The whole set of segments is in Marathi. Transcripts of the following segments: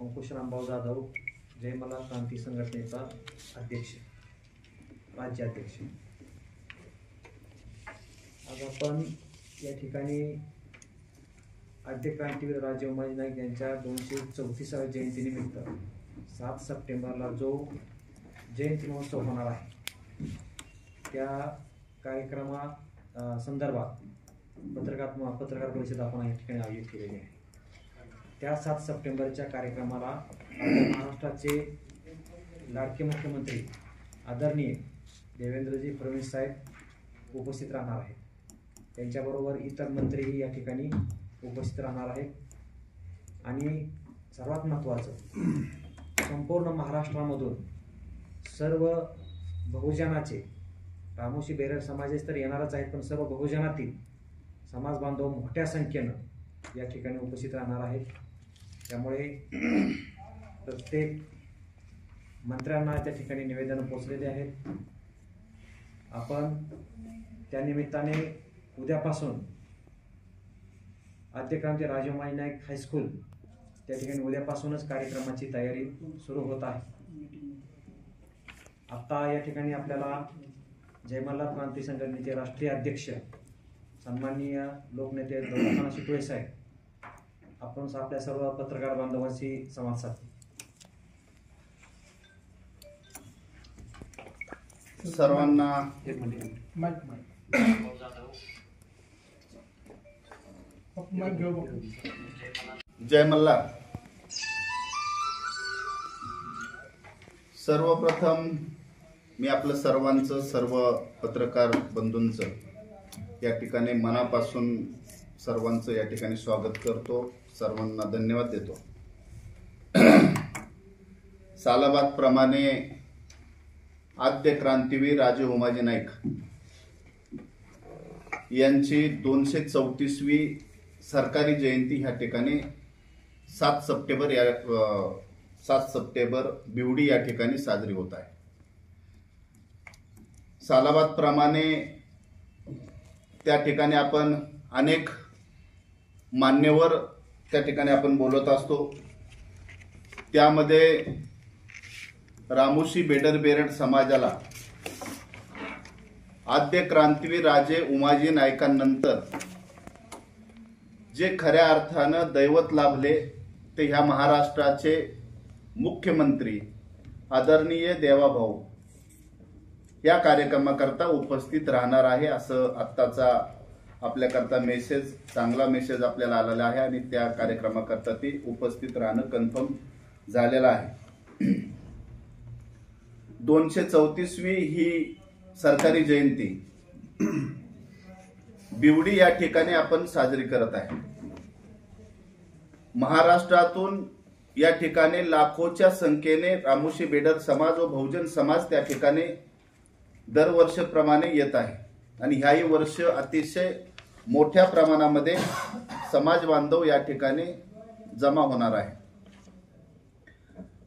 अंकुश रामभाऊ जाधव जयमला क्रांती संघटनेचा अध्यक्ष, राज्याध्यक्ष। आज आपण या ठिकाणी आद्य क्रांतीवीर राजे उमाजी नाईक यांच्या 234व्या जयंतीनिमित्त 7 सप्टेंबरला जो जयंती महोत्सव होणार आहे त्या कार्यक्रमा संदर्भात पत्रकार परिषद आपण या ठिकाणी आयोजित केलेली आहे। त्या 7 सप्टेंबरच्या कार्यक्रमाला महाराष्ट्राचे लाडके मुख्यमंत्री आदरणीय देवेंद्रजी फडणवीस साहेब उपस्थित राहणार आहेत। त्यांच्याबरोबर इतर मंत्रीही या ठिकाणी उपस्थित राहणार आहेत आणि सर्वात महत्त्वाचं संपूर्ण महाराष्ट्रामधून सर्व बहुजनाचे रामोशी बेरड समाजेस तर येणारच आहेत, पण सर्व बहुजनातील समाज बांधव मोठ्या संख्येनं या ठिकाणी उपस्थित राहणार आहेत। त्यामुळे प्रत्येक मंत्र्यांना त्या ठिकाणी निवेदन पोहोचलेले आहेत। आपण त्या निमित्ताने उद्यापासून आद्य क्रांती राजे उमाजी नाईक हायस्कूल त्या ठिकाणी उद्यापासूनच कार्यक्रमाची तयारी सुरू होत आहे। आता या ठिकाणी आपल्याला जयमला क्रांती संघटनेचे राष्ट्रीय अध्यक्ष सन्माननीय लोकनेते दौलतखान शितोळे साहेब आपण आपल्या सर्व पत्रकार बांधवांशी संवाद साधतील। सर्वांना जय मल्हार। सर्वप्रथम मी आपलं सर्व पत्रकार बंधूंचं या ठिकाणी मनापासून सर्वांचं या ठिकाणी स्वागत करतो, सर्वांना धन्यवाद देतो। सालाबाद प्रमाणे आद्य क्रांतीवीर राजे उमाजी नाईक यांची 234वी सरकारी जयंती ह्या ठिकाणी 7 सप्टेंबर बिवडी या ठिकाणी साजरी होत आहे। सालाबाद प्रमाणे त्या ठिकाणी आपण अनेक मान्यवर त्या ठिकाणी आपण बोलत असतो। त्यामध्ये रामोशी बेरड समाजाला आद्य क्रांतीवीर राजे उमाजी नाईकांनंतर जे खऱ्या अर्थानं दैवत लाभले ते ह्या महाराष्ट्राचे मुख्यमंत्री आदरणीय देवाभाऊ या कार्यक्रमाकरता उपस्थित राहणार आहे, असं आत्ताचा आपल्याकरता चांगला मेसेज आपल्याला आलेला आहे आणि त्या कार्यक्रमाकरता ते उपस्थित राहणं कन्फर्म झालेलं आहे। 234वी ही सरकारी जयंती बिवडी या ठिकाणी आपण साजरी करत आहे। महाराष्ट्रातून या ठिकाणी लाखोच्या संख्येने रामोशी बेडर समाज व बहुजन समाज त्या ठिकाणी दरवर्षप्रमाणे येत आहे आणि ह्याही वर्ष अतिशय मोठ्या प्रमाणामध्ये समाज बांधव या ठिकाणी जमा होणार आहे।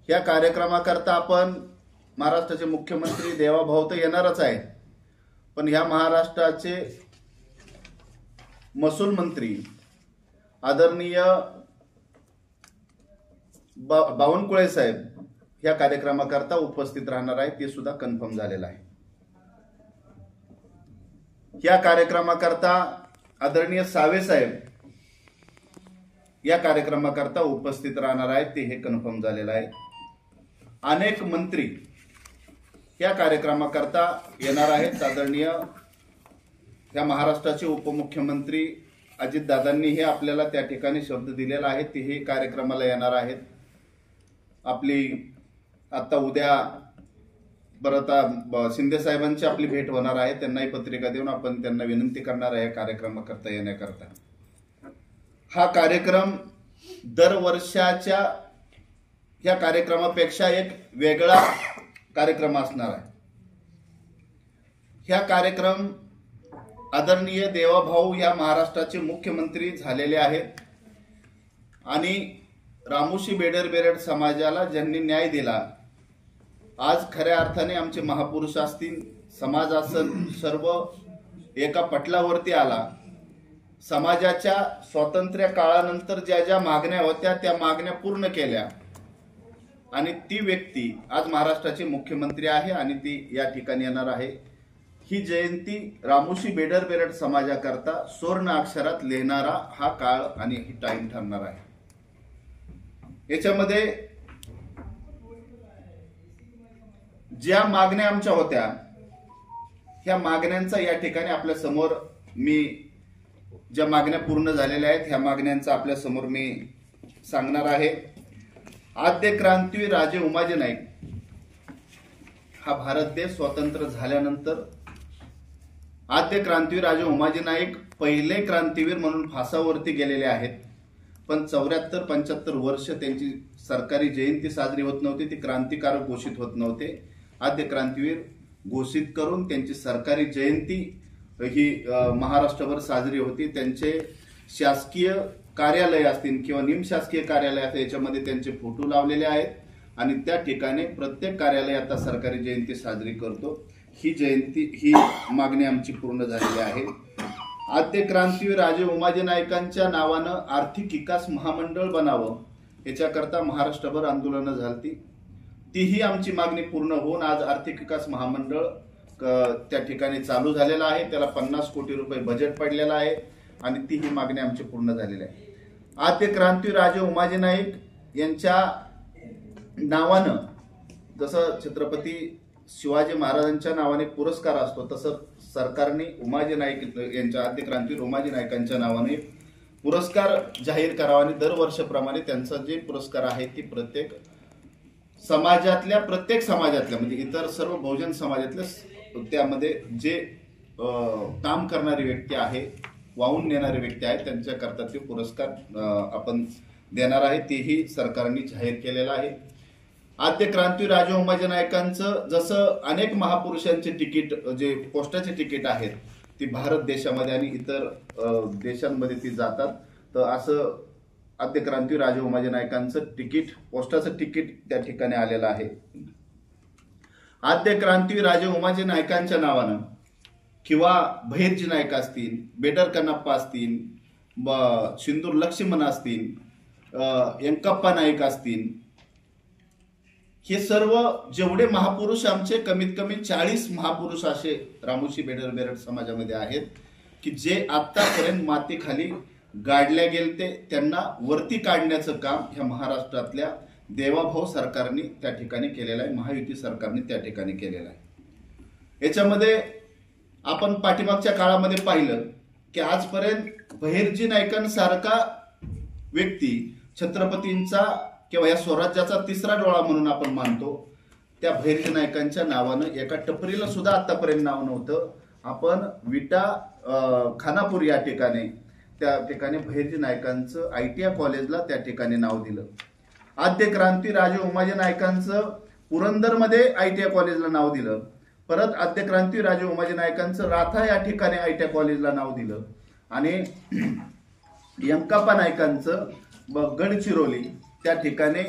या कार्यक्रमाकरता आपण महाराष्ट्राचे मुख्यमंत्री देवाभाऊ तर येणारच आहेत, पण ह्या महाराष्ट्राचे महसूल मंत्री आदरणीय बावनकुळे साहेब या कार्यक्रमाकरता उपस्थित राहणार आहेत, ते सुद्धा कन्फर्म झालेलं आहे। या कार्यक्रमाकरता आदरणीय सावे साहेब या कार्यक्रमाकरता उपस्थित राहणार आहेत, ते हे कन्फर्म झालेलं आहे। अनेक मंत्री या कार्यक्रमाकरता येणार आहेत। आदरणीय या महाराष्ट्राचे उपमुख्यमंत्री अजितदादांनी हे आपल्याला त्या ठिकाणी शब्द दिलेला आहे, ते हे कार्यक्रमाला येणार आहेत। आपली आता उद्या परत शिंदे साहेबांची आपली भेट होणार आहे, त्यांनाही पत्रिका देऊन आपण त्यांना विनंती करणार आहे कार्यक्रमाकरता येण्याकरता। हा कार्यक्रम दरवर्षाच्या या कार्यक्रमापेक्षा एक वेगळा कार्यक्रम असणार आहे। ह्या कार्यक्रम आदरणीय देवाभाऊ या महाराष्ट्राचे मुख्यमंत्री झालेले आहेत आणि रामोशी बेरड समाजाला ज्यांनी न्याय दिला, आज खऱ्या अर्थाने आमचे महापुरुष असतील, समाज असेल, सर्व एका पटलावरती आला। समाजाच्या स्वातंत्र्य काळानंतर ज्या ज्या मागण्या होत्या त्या मागण्या पूर्ण केल्या आणि ती व्यक्ती आज महाराष्ट्राचे मुख्यमंत्री आहे आणि ती या ठिकाणी येणार आहे. ही जयंती रामोशी बेडर बेरड समाजाकरता सुवर्ण अक्षरात लिहिणारा हा काळ आणि ही टाइम ठरणार आहे. याच्यामध्ये ज्या मागण्या आमच्या होत्या ह्या मागण्यांचा या ठिकाणी आपल्या समोर मी ज्या मागण्या पूर्ण झालेल्या आहेत ह्या मागण्यांचा आपल्या समोर मी सांगणार आहे. आद्य क्रांतीवीर राजे उमाजी नाईक हा भारत देश स्वतंत्र झाल्यानंतर आद्य क्रांतीवीर राजे उमाजी नाईक पहिले क्रांतीवीर म्हणून फासावरती गेलेले आहेत. पण 74-75 वर्ष त्यांची सरकारी जयंती साजरी होत नव्हती, ती क्रांतिकारक घोषित होत नव्हते. आद्य क्रांतीवीर घोषित करून त्यांची सरकारी जयंती ही महाराष्ट्रभर साजरी होती. त्यांचे शासकीय कार्यालय असतील किंवा निमशासकीय कार्यालय असतील याच्यामध्ये त्यांचे फोटो लावलेले आहेत आणि त्या ठिकाणी प्रत्येक कार्यालय आता सरकारी जयंती साजरी करतो. ही जयंती ही मागणी आमची पूर्ण झालेली आहे. आद्य क्रांतीवीर राजे उमाजी नाईकांच्या नावानं आर्थिक विकास महामंडळ बनावं याच्याकरता महाराष्ट्रभर आंदोलनं झाली. तीही आमची मागणी पूर्ण होऊन आज आर्थिक विकास महामंडळ त्या ठिकाणी चालू झालेला आहे. त्याला 50 कोटी रुपये बजेट पडलेलं आहे आणि तीही मागणी आमची पूर्ण झालेली आहे. आद्य क्रांतीवीर राजे उमाजी नाईक यांच्या नावानं जसं छत्रपती शिवाजी महाराजांच्या नावाने पुरस्कार असतो तसं सरकारने उमाजी नाईक यांच्या आद्य क्रांतीवीर उमाजी नाईकांच्या नावाने पुरस्कार जाहीर करावा आणि दरवर्षाप्रमाणे त्यांचा जे पुरस्कार आहे ती प्रत्येक समाजातल्या म्हणजे इतर सर्व बहुजन समाजातल्या त्यामध्ये जे काम करणारी व्यक्ती आहे वाहून नेणारी व्यक्ती आहे त्यांच्याकरता ते पुरस्कार आपण देणार आहे. तेही सरकारने जाहीर केलेलं आहे. आद्य क्रांतीवीर राजे उमाजी नाईकांचं जसं अनेक महापुरुषांचे तिकीट जे पोस्टाचे तिकीट आहेत ती भारत देशामध्ये आणि इतर देशांमध्ये ती जातात, तर असं आद्य क्रांतीवीर राजे उमाजी नाईकांचं तिकीट पोस्टाचं तिकीट त्या ठिकाणी आलेलं आहे. आद्य क्रांतीवीर राजे उमाजी नाईकांच्या नावानं किंवा भैरजी नाईक असतील, बेडर कन्नप्पा असतील, सिंदूर लक्ष्मण असतील, यंकप्पा नाईक असतील, हे सर्व जेवढे महापुरुष आमचे कमीत कमी 40 महापुरुष असे रामोशी बेडर बेरड समाजामध्ये आहेत की जे आतापर्यंत मातीखाली गाडल्या गेलते. त्यांना वरती काढण्याचं काम ह्या महाराष्ट्रातल्या देवाभाऊ सरकारने त्या ठिकाणी केलेलं आहे, महायुती सरकारने त्या ठिकाणी केलेलं आहे. याच्यामध्ये आपण पाठीमागच्या काळामध्ये पाहिलं की आजपर्यंत भैरजी नाईकांसारखा व्यक्ती छत्रपतींचा किंवा या स्वराज्याचा तिसरा डोळा म्हणून आपण मानतो त्या भैरजी नाईकांच्या नावानं एका टपरीला सुद्धा आतापर्यंत नाव नव्हतं. आपण विटा खानापूर या ठिकाणी त्या ठिकाणी भैरजी नाईकांचं ITI कॉलेजला त्या ठिकाणी नाव दिलं. आद्य क्रांती राजे उमाजी नाईकांचं पुरंदरमध्ये ITI कॉलेजला नाव दिलं. परत आद्य क्रांती राजे उमाजी नाईकांचं राथा या ठिकाणी ITI कॉलेजला नाव दिलं आणि यंकप्पा नाईकांचं गडचिरोली त्या ठिकाणी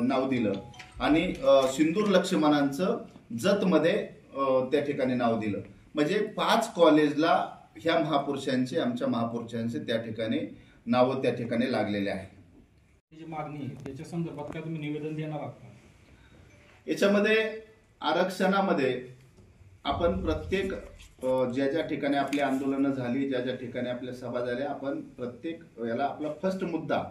नाव दिलं आणि सिंदूर लक्ष्मणांचं जतमध्ये त्या ठिकाणी नाव दिलं. म्हणजे 5 कॉलेजला ह्या महापुरुषांचे आमच्या महापुरुषांचे त्या ठिकाणी नावं त्या ठिकाणी लागलेले आहे. जी मागणी आहे त्याच्या संदर्भात काय तुम्ही निवेदन देणार आहात का? याच्यामध्ये आरक्षणामध्ये आपण प्रत्येक ज्या ज्या ठिकाणी आपली आंदोलनं झाली, ज्या ज्या ठिकाणी आपल्या सभा झाल्या, आपण प्रत्येक याला आपला फर्स्ट मुद्दा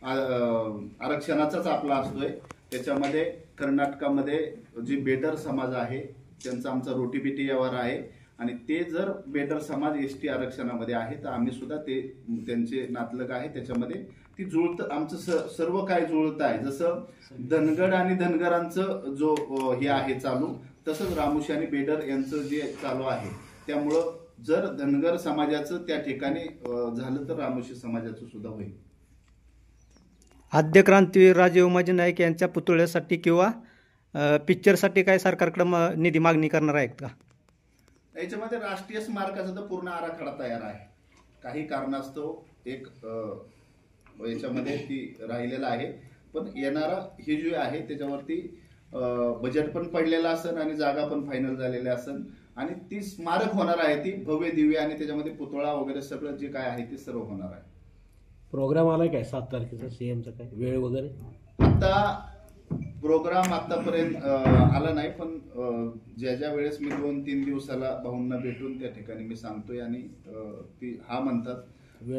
आरक्षणाचाच आपला असतोय. त्याच्यामध्ये कर्नाटकामध्ये जी बेडर समाज आहे त्यांचा आमचा रोटीबिटी व्यवहार आहे आणि ते जर बेडर समाज ST आरक्षणामध्ये आहे तर आम्ही सुद्धा ते त्यांचे नातलग आहे त्याच्यामध्ये ती जुळत आमचं सर्व काय जुळत आहे. जसं धनगड आणि धनगरांचं जो हे आहे चालू तसंच रामोशी आणि बेडर यांचं जे चालू आहे. त्यामुळं जर धनगर समाजाचं त्या ठिकाणी झालं तर रामोशी समाजाचं सुद्धा होईल. आद्य क्रांतीवीर राजे उमाजी नाईक यांच्या पुतळ्यासाठी किंवा पिक्चरसाठी काय सरकारकडे निधी मागणी करणार आहेत का? याच्यामध्ये राष्ट्रीय स्मारकाचा तर पूर्ण आराखडा तयार आहे. काही कारणास्तव एक याच्यामध्ये ती राहिलेला आहे, पण येणारा हे जे आहे त्याच्यावरती बजेट पण पडलेलं असेल आणि जागा पण फायनल झालेल्या असेल आणि ती स्मारक होणार आहे, ती भव्य दिव्य आणि त्याच्यामध्ये पुतळा वगैरे सगळं जे काय आहे ते सर्व होणार आहे. प्रोग्राम आलाय काय 7 तारखेचा CMचा काय वेळ वगैरे? आता प्रोग्राम आतापर्यंत आला नाही, पण ज्या वेळेस मी 2-3 दिवसाला भाऊंना भेटून त्या ठिकाणी मी सांगतोय आणि ती हा म्हणतात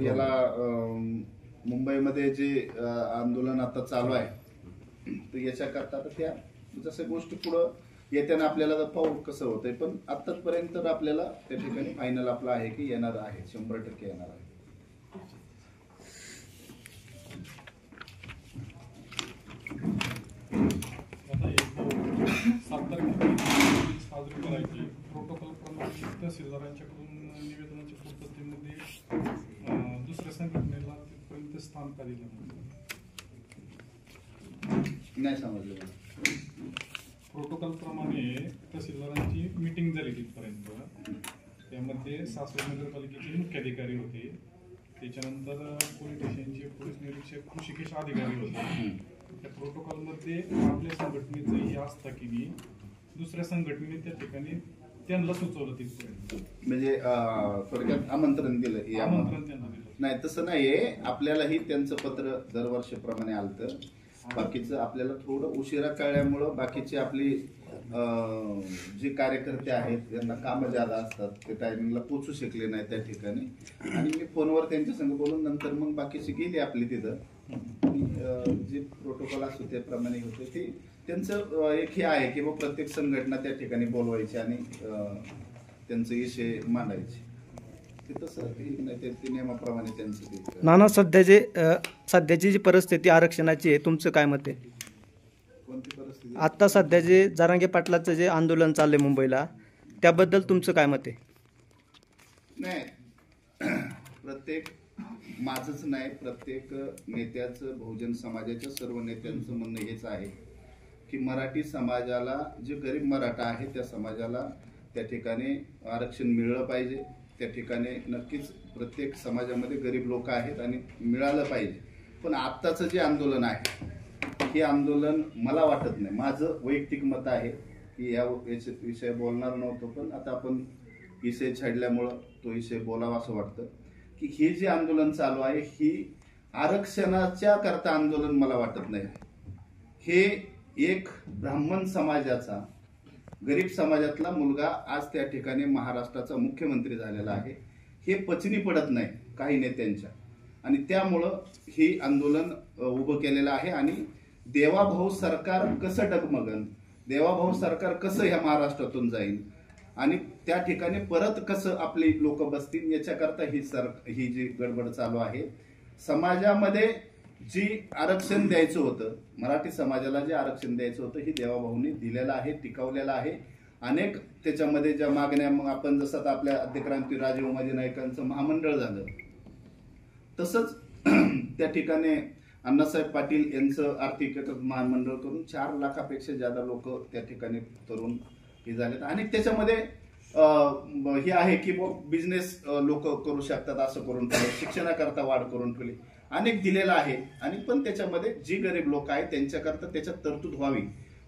याला मुंबईमध्ये जे आंदोलन आता चालू आहे तर याच्याकरता तर त्या जसं गोष्टी पुढं येताना आपल्याला तर पाहू कसं होतंय, पण आतापर्यंत तर आपल्याला त्या ठिकाणी फायनल आपला आहे की येणार आहे, 100% येणार आहे. आता 7 तारखेला साजरी करायची प्रोटोकॉल प्रमाणे तहसीलदारांच्याकडून निवेदनाच्या पद्धतीमध्ये दुसऱ्या संघटनेला तिथपर्यंत स्थान का दिलं नाही समजलं. प्रोटोकॉल प्रमाणे तहसीलदारांची मीटिंग झाली तिथपर्यंत. त्यामध्ये सासवड नगरपालिकेचे मुख्याधिकारी होते, त्याच्यानंतर पोलीस स्टेशनचे पोलीस निरीक्षक कृषिकेश अधिकारी होते. त्या प्रोटोकॉलमध्ये आपल्या संघटनेचं हे असतं की मी दुसऱ्या संघटनेने त्या ठिकाणी त्यांना सुचवलं तिथपर्यंत, म्हणजे थोडक्यात आमंत्रण दिलं. आमंत्रण त्यांना दिलं नाही तसं नाहीये, आपल्यालाही त्यांचं पत्र दरवर्षीप्रमाणे आलतं. बाकीचं आपल्याला थोडं उशिरा कळल्यामुळं बाकीची आपली जे कार्यकर्ते आहेत त्यांना कामं ज्यादा असतात, ते टायमिंगला पोचू शकले नाही त्या ठिकाणी, आणि मी फोनवर त्यांच्या संग बोलून नंतर मग बाकीची गेली आपली तिथं. जे प्रोटोकॉल असतो त्याप्रमाणे होते. ते त्यांचं एक हे आहे की मग प्रत्येक संघटना त्या ठिकाणी बोलवायची आणि त्यांचे विषय मांडायचे. ते तसं नाही, ते नियमाप्रमाणे त्यांचं ते. नाना, सध्याची जी परिस्थिती आरक्षणाची आहे, तुमचं काय मत आहे? कोणती परिस्थिती? आत्ता सध्या जे जरांगे पाटलाचं जे आंदोलन चाललंय मुंबईला, त्याबद्दल तुमचं काय मत आहे? नाही, प्रत्येक माझंच नाही, प्रत्येक नेत्याचं, बहुजन समाजाच्या सर्व नेत्यांचं म्हणणं हेच आहे की मराठी समाजाला, जे गरीब मराठा आहे त्या समाजाला त्या ठिकाणी आरक्षण मिळलं पाहिजे. त्या ठिकाणी नक्कीच प्रत्येक समाजामध्ये गरीब लोक आहेत आणि मिळालं पाहिजे. पण आत्ताचं जे आंदोलन आहे हे आंदोलन मला वाटत नाही, माझं वैयक्तिक मत आहे की या विषय बोलणार नव्हतो, पण आता आपण विषय छाडल्यामुळं तो विषय बोलावा असं वाटतं की हे जे आंदोलन चालू आहे ही आरक्षणाच्या करता आंदोलन मला वाटत नाही. हे एक ब्राह्मण समाजाचा, गरीब समाजातला मुलगा आज त्या ठिकाणी महाराष्ट्राचा मुख्यमंत्री झालेला आहे, हे पचनी पडत नाही काही नेत्यांच्या, आणि त्यामुळं हे आंदोलन उभं केलेलं आहे. आणि देवाभाऊ सरकार कसं डगमगन, देवाभाऊ सरकार कसं ह्या महाराष्ट्रातून जाईल आणि त्या ठिकाणी परत कसं आपली लोक बसतील याच्याकरता ही जी गडबड चालू आहे. समाजामध्ये जी आरक्षण द्यायचं होतं, मराठी समाजाला जे आरक्षण द्यायचं होतं हे देवाभाऊंनी दिलेलं आहे, टिकवलेलं आहे. अनेक त्याच्यामध्ये ज्या मागण्या, मग आपण जसं आता आपल्या आद्यक्रांती राजे उमाजी नाईकांचं महामंडळ झालं, तसंच त्या ठिकाणी अण्णासाहेब पाटील यांचं आर्थिक महामंडळ करून 4 लाखापेक्षा जादा लोक त्या ठिकाणी तरुण हे झालेत. आणि त्याच्यामध्ये हे आहे की बिझनेस लोक करू शकतात असं करून ठेवलं, शिक्षणाकरता वाढ करून ठेवली, अनेक दिलेलं आहे. आणि पण त्याच्यामध्ये जी गरीब लोक आहेत त्यांच्याकरता त्याच्यात तरतूद व्हावी,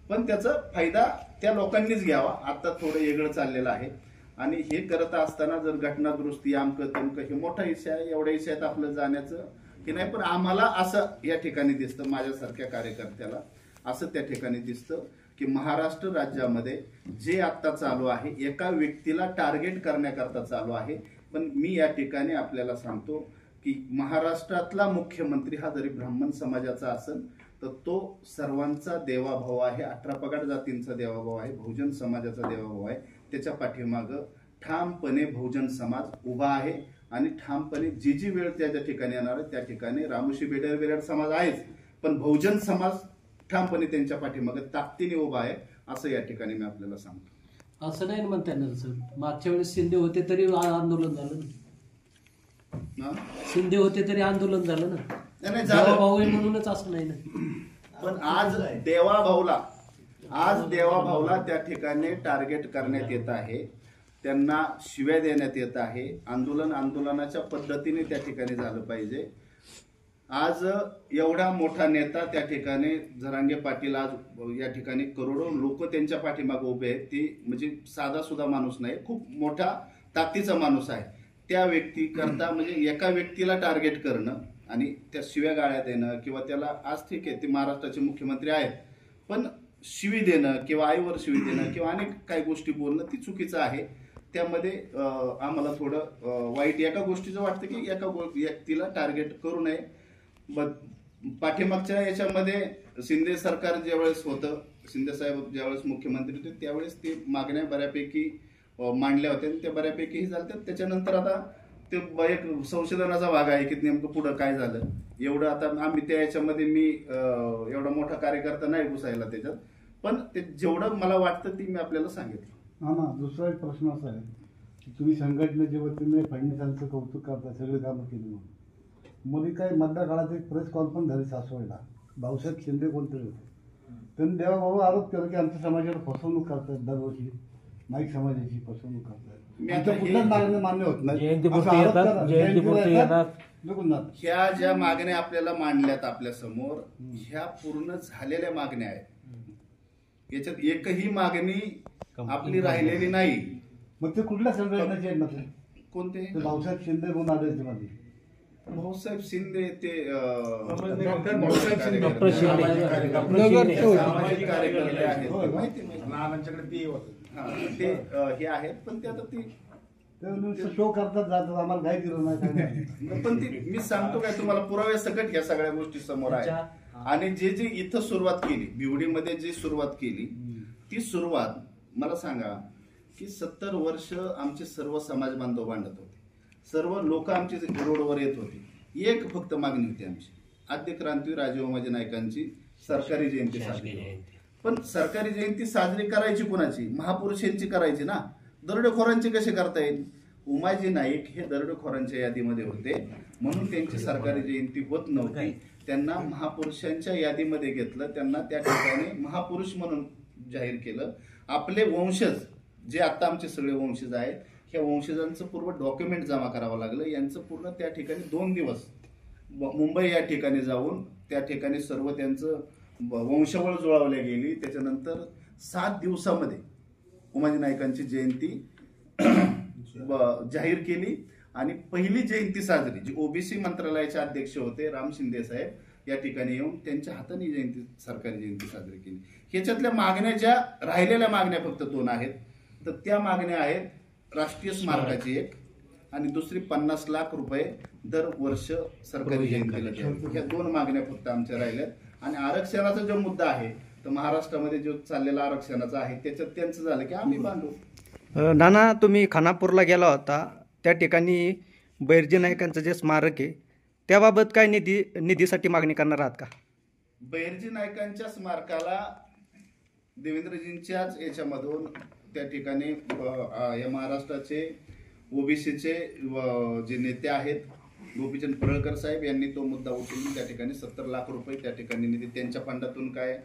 पण त्याचा फायदा त्या लोकांनीच घ्यावा. आता थोडं वेगळं चाललेलं आहे आणि हे करत असताना जर घटना दुरुस्ती आमकं तमकं हे मोठा विषय आहे, एवढ्या विषयात आपलं जाण्याचं की नाही. पण आम्हाला असं या ठिकाणी दिसतं, माझ्यासारख्या कार्यकर्त्याला असं त्या ठिकाणी दिसतं की महाराष्ट्र राज्यामध्ये जे आता चालू आहे एका व्यक्तीला टार्गेट करण्याकरता चालू आहे. पण मी या ठिकाणी आपल्याला सांगतो की महाराष्ट्रातला मुख्यमंत्री हा जरी ब्राह्मण समाजाचा असेल तर तो सर्वांचा देवाभाऊ आहे, 18 पगड जातींचा देवाभाऊ आहे, बहुजन समाजाचा देवाभाऊ आहे. त्याच्या पाठीमागं ठामपणे बहुजन समाज उभा आहे आणि ठामपणे जी वेळ त्या ठिकाणी येणार आहे त्या ठिकाणी रामोशी बेडर समाज आहेच, पण बहुजन समाज ठामपणे त्यांच्या पाठीमागे ताकदीने उभा आहे असं या ठिकाणी मी आपल्याला सांगतो. असं नाही म्हणता येणार सर, मागच्या वेळेस शिंदे होते तरी आंदोलन झालं ना, शिंदे होते तरी आंदोलन झालं ना, देवाभाऊ आहे म्हणूनच असं नाही ना. पण आज देवाभाऊला त्या ठिकाणी टार्गेट करण्यात येत आहे, त्यांना शिव्या देण्यात येत आहे. आंदोलनाच्या पद्धतीने त्या ठिकाणी झालं पाहिजे. आज एवढा मोठा नेता त्या ठिकाणी जरांगे पाटील, आज या ठिकाणी करोडो लोक त्यांच्या पाठीमागे उभे आहेत. ती म्हणजे साधा सुद्धा माणूस नाही, खूप मोठा ताकदीचा माणूस आहे. त्या व्यक्ती करता म्हणजे एका व्यक्तीला टार्गेट करणं आणि त्या शिव्या गाळ्या देणं किंवा त्याला आज ठीक आहे ते महाराष्ट्राचे मुख्यमंत्री आहेत, पण शिवी देणं किंवा आईवर शिवी देणं किंवा अनेक काही गोष्टी बोलणं ती चुकीचं आहे. त्यामध्ये आम्हाला थोडं वाईट एका गोष्टीचं वाटतं की एका व्यक्तीला टार्गेट करू नये. पाठीमागच्या याच्यामध्ये शिंदे सरकार ज्यावेळेस होतं, शिंदे साहेब ज्यावेळेस मुख्यमंत्री होते त्यावेळेस ते मागण्या बऱ्यापैकी मांडल्या होत्या आणि त्या बऱ्यापैकी झाल्या. त्याच्यानंतर आता ते एक संशोधनाचा भाग आहे की नेमकं पुढं काय झालं एवढं आता आम्ही त्या याच्यामध्ये मी एवढा मोठा कार्यकर्ता नाही घुसायला त्याच्यात, पण ते जेवढं मला वाटतं ती मी आपल्याला सांगितलं. हा ना, दुसरा एक प्रश्न असा आहे की तुम्ही संघटनेच्या वतीने फडणवीसांचं कौतुक करता, सगळे कामं केली म्हणून. मध्ये काही मधल्या काळात एक प्रेस कॉन्फरन्स झाली सासवडला, भाऊसाहेब शिंदे कोणतरी होते, त्यांनी देवाभाऊ आरोप केला की आमच्या समाजाला फसवणूक करतात, दरवर्षी नाईक समाजाची फसवणूक करतात, आमच्या कुठल्याच मागण्या मान्य होत नाही. ह्या ज्या मागण्या आपल्याला मांडल्यात आपल्या समोर ह्या पूर्ण झालेल्या मागण्या आहेत. याच्यात एकही मागणी आपली राहिलेली नाही. मग ते कुठल्या संघटनेचे आहेत ना ते? कोणते? भाऊसाहेब शिंदे म्हणून आले मध्ये. भाऊसाहेब शिंदे ते डॉक्टर शिंदे सामाजिक कार्यकर्ते आहेत, माहिती ते हे आहेत, पण ते आता ते शो करतात जातात, आम्हाला काय केलं नाही. पण ती मी सांगतो काय तुम्हाला पुरावे सकट ह्या सगळ्या गोष्टी समोर आहेत. आणि जे इथं सुरुवात केली, बिवडीमध्ये जी सुरुवात केली ती सुरुवात मला सांगा की 70 वर्ष आमचे सर्व समाज बांधव मांडत होते, सर्व लोक आमचे रोडवर येत होते. एक फक्त मागणी होती आमची, आद्य क्रांतीवीर राजे उमाजी नाईकांची सरकारी जयंती साजरी. पण सरकारी जयंती साजरी करायची कुणाची? महापुरुषांची करायची ना. दरोडेखोरांची कशी करता येईल? उमाजी नाईक हे दरोडेखोरांच्या यादीमध्ये होते म्हणून त्यांची सरकारी जयंती होत नव्हती. त्यांना महापुरुषांच्या यादीमध्ये घेतलं, त्यांना त्या ठिकाणी महापुरुष म्हणून जाहीर केलं. आपले वंशज जे आता आमचे सगळे वंशज आहेत, ह्या वंशजांचं पूर्ण डॉक्युमेंट जमा करावं लागलं. यांचं पूर्ण त्या ठिकाणी 2 दिवस मुंबई या ठिकाणी जाऊन त्या ठिकाणी सर्व त्यांचं वंशावळ जुळवल्या गेली. त्याच्यानंतर 7 दिवसामध्ये उमाजी नाईकांची जयंती जाहीर केली आणि पहिली जयंती साजरी जी ओबीसी मंत्रालयाचे अध्यक्ष होते राम शिंदे साहेब या ठिकाणी येऊन त्यांच्या हाताने जयंती सरकारी जयंती साजरी केली. ह्याच्यातल्या मागण्या ज्या राहिलेल्या मागण्या फक्त 2 आहेत. तर त्या मागण्या आहेत राष्ट्रीय स्मारकाची एक आणि दुसरी 50 लाख रुपये दरवर्ष सरकारी जयंतीला द्यावे. ह्या 2 मागण्या फक्त आमच्या राहिल्यात. आणि आरक्षणाचा जो मुद्दा आहे तर महाराष्ट्रामध्ये जो चाललेला आरक्षणाचा आहे त्याच्यात त्यांचं झालं की आम्ही बांधू. नाना, तुम्ही खानापूरला गेला होता, त्या ठिकाणी बैरजी नाईकांचं जे स्मारक आहे त्याबाबत काय निधीसाठी मागणी करणार आहात का? बैरजी नाईकांच्या स्मारकाला देवेंद्रजींच्याच याच्यामधून त्या ठिकाणी या महाराष्ट्राचे ओबीसीचे जे नेते आहेत गोपीचंद पडळकर साहेब यांनी तो मुद्दा उचलून त्या ठिकाणी 70 लाख रुपये त्या ठिकाणी निधी त्यांच्या फंडातून काय,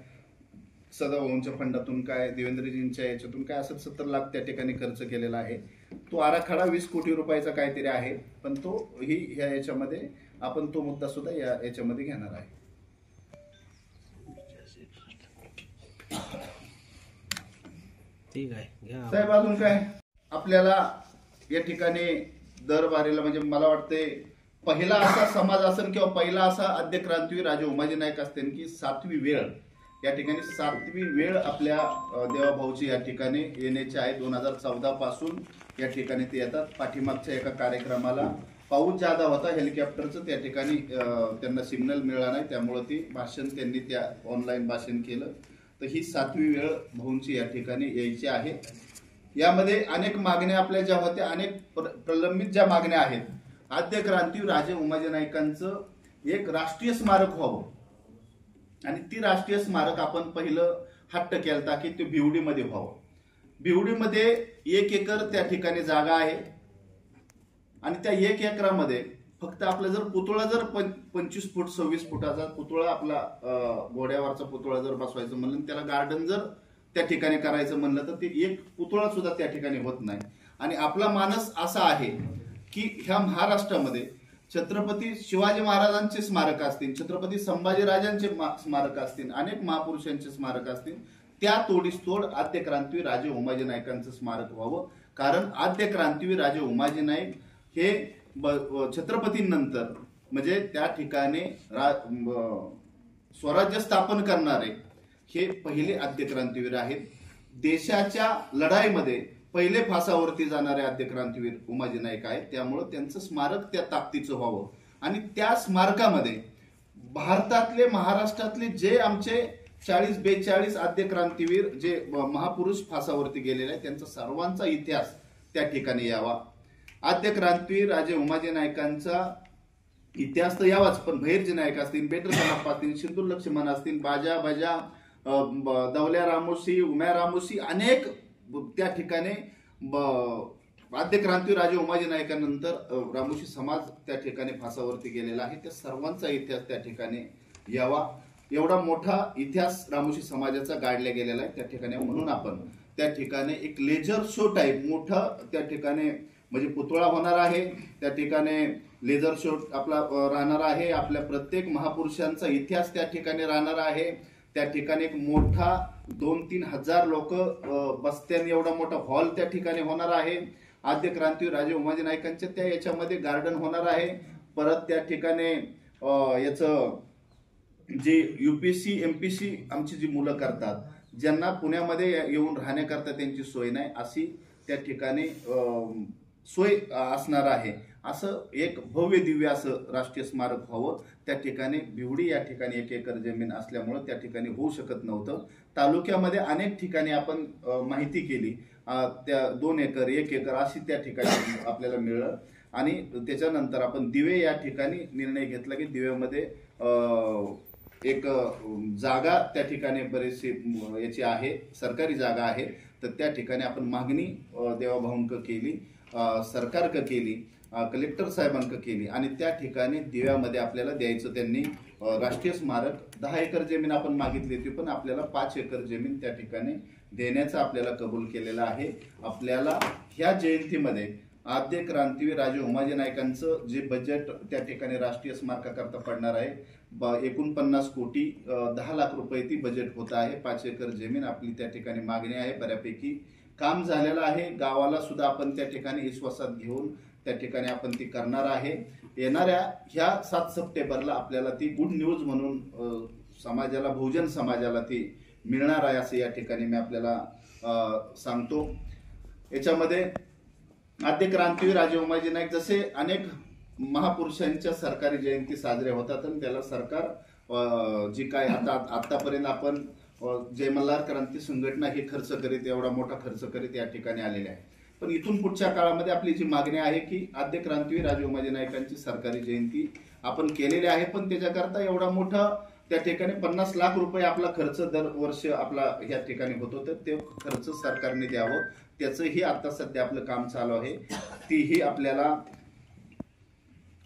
सदाभाऊंच्या फंडातून काय, देवेंद्रजींच्या याच्यातून काय असं 70 लाख त्या ठिकाणी खर्च केलेला आहे. तो आराखडा 20 कोटी रुपयाचा काहीतरी आहे, पण तो ह्या याच्यामध्ये आपण तो मुद्दा सुद्धा याच्यामध्ये घेणार आहे. ठीक आहे. साहेब अजून काय आपल्याला या ठिकाणी दरबारीला म्हणजे मला वाटते पहिला असा समाज असेल किंवा पहिला असा आद्य क्रांतीवीर राजे उमाजी नाईक असतील की 7वी वेळ या ठिकाणी 7वी वेळ आपल्या देवाभाऊची या ठिकाणी येण्याची आहे. 2014 पासून या ठिकाणी ते येतात. पाठीमागच्या एका कार्यक्रमाला पाऊस जादा होता, हेलिकॉप्टरचं त्या ठिकाणी त्यांना सिग्नल मिळाला नाही, त्यामुळे ती भाषण त्यांनी त्या ऑनलाईन भाषण केलं. तर ही 7वी वेळ भाऊंची या ठिकाणी यायची आहे. यामध्ये अनेक मागण्या आपल्या ज्या होत्या, अनेक प्रलंबित ज्या मागण्या आहेत, आद्य क्रांतीवीर राजे उमाजी नाईकांचं एक राष्ट्रीय स्मारक व्हावं आणि ती राष्ट्रीय स्मारक आपण पहिलं हट्ट केलता की ते भिवडीमध्ये व्हावं. भिवडीमध्ये 1 एकर त्या ठिकाणी जागा आहे आणि त्या 1 एकरामध्ये फक्त आपला जर पुतळा जर 25 फूट 26 फुटाचा पुतळा आपला घोड्यावरचा पुतळा जर बसवायचं म्हणलं, त्याला गार्डन जर त्या ठिकाणी करायचं म्हणलं तर ते एक पुतळा सुद्धा त्या ठिकाणी होत नाही. आणि आपला मानस असा आहे की ह्या महाराष्ट्रामध्ये छत्रपती शिवाजी महाराजांचे स्मारक असतील, छत्रपती संभाजीराजांचे स्मारक असतील, अनेक महापुरुषांचे स्मारक असतील, त्या तोडीस तोड आद्य क्रांतीवीर राजे उमाजी नाईकांचं स्मारक व्हावं. कारण आद्य क्रांतीवीर राजे उमाजी नाईक हे छत्रपतींनंतर म्हणजे त्या ठिकाणी स्वराज्य स्थापन करणारे हे पहिले आद्य क्रांतीवीर आहेत. देशाच्या लढाईमध्ये पहिले फासावरती जाणारे आद्य क्रांतीवीर उमाजी नाईक आहेत. त्यामुळं त्यांचं स्मारक त्या ताकदीचं व्हावं आणि त्या स्मारकामध्ये भारतातले महाराष्ट्रातले जे आमचे 40-42 आद्य क्रांतीवीर जे महापुरुष फासावरती गेलेले आहेत त्यांचा सर्वांचा इतिहास त्या ठिकाणी यावा. आद्य क्रांतीवीर राजे उमाजी नाईकांचा इतिहास तर यावाच, पण भैरजी नाईक असतील, बेटर कनाप्पा असतील, सिंधू लक्ष्मण असतील, बाजा बाजा, दवल्या रामोशी, उम्या रामोशी, अनेक त्या ठिकाणी आद्य क्रांतीवीर राजे उमाजी नाईकांनंतर रामोशी समाज त्या ठिकाणी फासावरती गेलेला आहे. त्या सर्वांचा इतिहास त्या ठिकाणी यावा. एवढा मोठा इतिहास रामोशी समाजाचा गाडला गेलेला आहे त्या ठिकाणी. म्हणून आपण त्या ठिकाणी एक लेजर शो टाईप मोठा त्या ठिकाणी म्हणजे पुतळा होणार आहे. त्या ठिकाणी लेझर शो आपला राहणार आहे. आपल्या प्रत्येक महापुरुषांचा इतिहास त्या ठिकाणी राहणार आहे. त्या ठिकाणी एक मोठा 2-3 हजार लोक बसत्याने एवढा मोठा हॉल त्या ठिकाणी होणार आहे. आद्य क्रांतीवीर राजे उमाजी नाईकांच्या त्या याच्यामध्ये गार्डन होणार आहे. परत त्या ठिकाणी याचं जे UPSC MPSC आमची जी मुलं करतात, ज्यांना पुण्यामध्ये येऊन राहण्याकरता त्यांची सोय नाही, अशी त्या ठिकाणी सोय असणार आहे. असं एक भव्य दिव्य असं राष्ट्रीय स्मारक व्हावं. त्या ठिकाणी बिवडी या ठिकाणी 1 एकर जमीन असल्यामुळे त्या ठिकाणी होऊ शकत नव्हतं. तालुक्यामध्ये अनेक ठिकाणी आपण माहिती केली, त्या 2 एकर 1 एकर अशी त्या ठिकाणी आपल्याला मिळलं. आणि त्याच्यानंतर आपण दिवे या ठिकाणी निर्णय घेतला की दिव्यामध्ये एक जागा त्या ठिकाणी बरेचशी याची आहे, सरकारी जागा आहे. तर त्या ठिकाणी आपण मागणी देवाभाऊंक केली, सरकारक केली, कलेक्टर साहेबांक केली आणि त्या ठिकाणी दिव्यामध्ये आपल्याला द्यायचं. त्यांनी राष्ट्रीय स्मारक 10 एकर जमीन आपण मागितली होती, पण आपल्याला 5 एकर जमीन त्या ठिकाणी देण्याचं आपल्याला कबूल केलेलं आहे. आपल्याला ह्या जयंतीमध्ये आद्य क्रांतीवीर राजे उमाजी नाईकांचं जे बजेट त्या ठिकाणी राष्ट्रीय स्मारकाकरता पडणार आहे 49 कोटी 10 लाख रुपये ती बजेट होत आहे. 5 एकर जमीन आपली त्या ठिकाणी मागणी आहे. बऱ्यापैकी काम झालेलं आहे. गावाला सुद्धा आपण त्या ठिकाणी विश्वासात घेऊन त्या ठिकाणी आपण ती करणार आहे. येणाऱ्या ह्या 7 सप्टेंबरला आपल्याला ती गुड न्यूज म्हणून समाजाला, बहुजन समाजाला ती मिळणार आहे असं या ठिकाणी मी आपल्याला सांगतो. याच्यामध्ये आद्य क्रांतीवीर राजे उमाजी नाईक जसे अनेक महापुरुषांच्या सरकारी जयंती साजऱ्या होतात आणि त्याला सरकार जी काय आतापर्यंत आपण जय मल्हार क्रांती संघटना हे खर्च करीत, एवढा मोठा खर्च करीत या ठिकाणी आलेले आहे. पण इथून पुढच्या काळामध्ये आपली जी मागणी आहे की आद्य क्रांतीवीर राजे उमाजी नाईकांची सरकारी जयंती आपण केलेली आहे, पण त्याच्याकरता एवढा मोठा त्या ठिकाणी 50 लाख रुपये आपला खर्च दरवर्षी आपला ह्या ठिकाणी होतो. तर ते खर्च सरकारने द्यावं, त्याचंही आता सध्या आपलं काम चालू आहे. तीही आपल्याला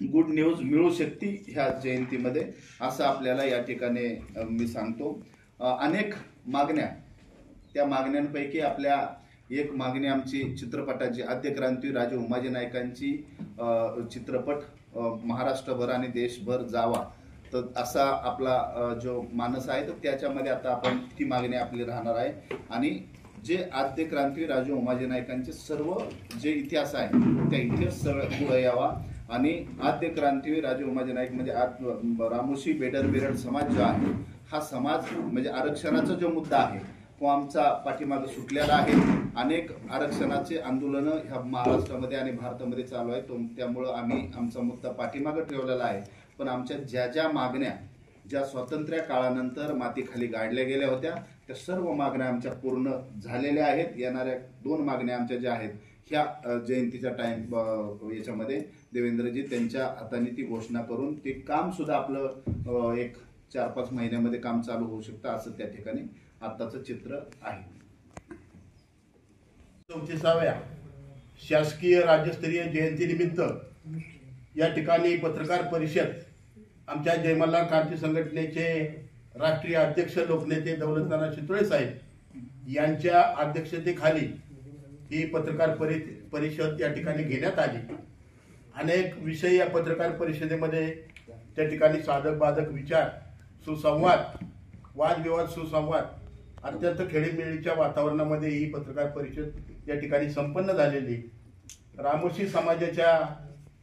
गुड न्यूज मिळू शकते ह्या जयंतीमध्ये असं आपल्याला या ठिकाणी मी सांगतो. अनेक मागण्या, त्या मागण्यांपैकी आपल्या एक मागणी आमची चित्रपटाची आद्य क्रांतीवीर राजे उमाजी नाईकांची चित्रपट महाराष्ट्रभर आणि देशभर जावा, तर असा आपला जो मानस आहे तर त्याच्यामध्ये आता आपण ती मागणी आपली राहणार आहे. आणि जे आद्य क्रांतीवीर राजे उमाजी नाईकांचे सर्व जे इतिहास आहे त्या इतिहास सगळं पुढे यावा. आणि आद्य क्रांतीवीर राजे उमाजी नाईक म्हणजे रामोशी बेडर बिरड समाज जो आहे हा समाज म्हणजे आरक्षणाचा जो मुद्दा आहे तो आमचा पाठीमागे सुटलेला आहे. अनेक आरक्षणाचे आंदोलन ह्या महाराष्ट्रामध्ये आणि भारतामध्ये चालू आहे, त्यामुळं आम्ही आमचा मुद्दा पाठीमागे ठेवलेला आहे. पण आमच्या ज्या मागण्या ज्या स्वातंत्र्य काळानंतर मातीखाली गाडल्या गेल्या होत्या त्या सर्व मागण्या आमच्या पूर्ण झालेल्या आहेत. येणाऱ्या 2 मागण्या आमच्या ज्या आहेत ह्या जयंतीच्या याच्यामध्ये देवेंद्रजी त्यांच्या हाताने ती घोषणा करून ते काम सुद्धा आपलं एक 4-5 महिन्यामध्ये काम चालू होऊ शकतं असं त्या ठिकाणी आताचं चित्र आहे. 34व्या शासकीय राज्यस्तरीय जयंतीनिमित्त या ठिकाणी पत्रकार परिषद आमच्या जय मल्हार क्रांती संघटनेचे राष्ट्रीय अध्यक्ष लोकनेते दौलतनाना शितोळे साहेब यांच्या अध्यक्षतेखाली ही पत्रकार परिषद या ठिकाणी घेण्यात आली. अनेक विषय या पत्रकार परिषदेमध्ये त्या ठिकाणी साधक बाधक विचार, सुसंवाद, वादविवाद, सुसंवाद, अत्यंत खेळीमेळीच्या वातावरणामध्ये ही पत्रकार परिषद या ठिकाणी संपन्न झालेली. रामोशी समाजाच्या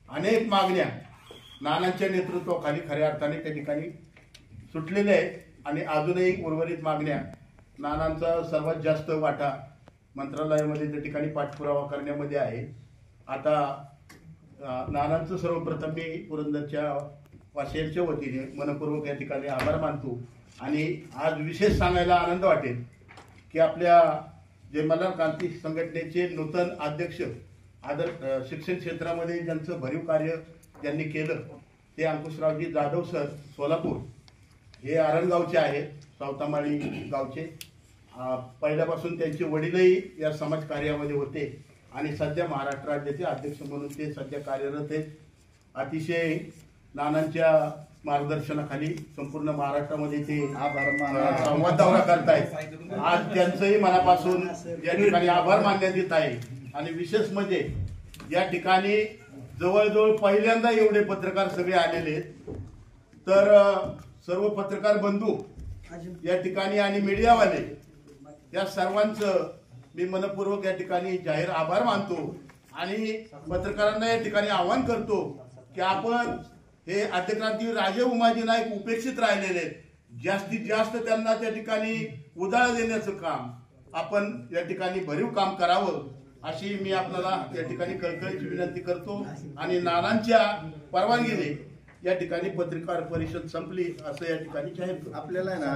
अनेक मागण्या नानांच्या नेतृत्वाखाली खऱ्या अर्थाने त्या ठिकाणी सुटलेले आहेत आणि अजूनही उर्वरित मागण्या नानांचा सर्वात जास्त वाटा मंत्रालयामध्ये त्या ठिकाणी पाठपुरावा करण्यामध्ये आहे. आता नानांचं सर्वप्रथम मी पुरंदरच्या वासियांच्या वतीने मनपूर्वक या ठिकाणी आभार मानतो आणि आज विशेष सांगायला आनंद वाटेल की आपल्या जयमल्हार क्रांती संघटनेचे नूतन अध्यक्ष शिक्षण क्षेत्रामध्ये ज्यांचं भरीव कार्य ज्यांनी केलं ते अंकुशरावजी जाधव सर सोलापूर हे आरणगावचे आहेत, सावतामाळी गावचे. पहिल्यापासून त्यांचे वडीलही या समाज कार्यामध्ये होते आणि सध्या महाराष्ट्र राज्याचे अध्यक्ष म्हणून ते सध्या कार्यरत आहेत. अतिशय नानांच्या मार्गदर्शनाखाली संपूर्ण महाराष्ट्रामध्ये ते संवाद दौरा करतायत. आज त्यांचंही मनापासून या ठिकाणी आभार मानण्यात येत आहे. आणि विशेष म्हणजे या ठिकाणी जवळजवळ पहिल्यांदा एवढे पत्रकार सगळे आलेले आहेत. तर सर्व पत्रकार बंधू या ठिकाणी आणि मीडियावाले या सर्वांचं मी मनपूर्वक या ठिकाणी जाहीर आभार मानतो आणि पत्रकारांना या ठिकाणी आवाहन करतो की आपण हे आद्यक्रांतीवीर राजे उमाजी नाईक उपेक्षित राहिलेले आहेत. जास्तीत जास्त त्यांना त्या ठिकाणी उजाळा देण्याचं काम आपण या ठिकाणी भरीव काम करावं अशी मी आपल्याला या ठिकाणी कळकळीची विनंती करतो. आणि नानांच्या परवानगीने या ठिकाणी पत्रकार परिषद संपली असं या ठिकाणी जाहीर करतो. आपल्याला ना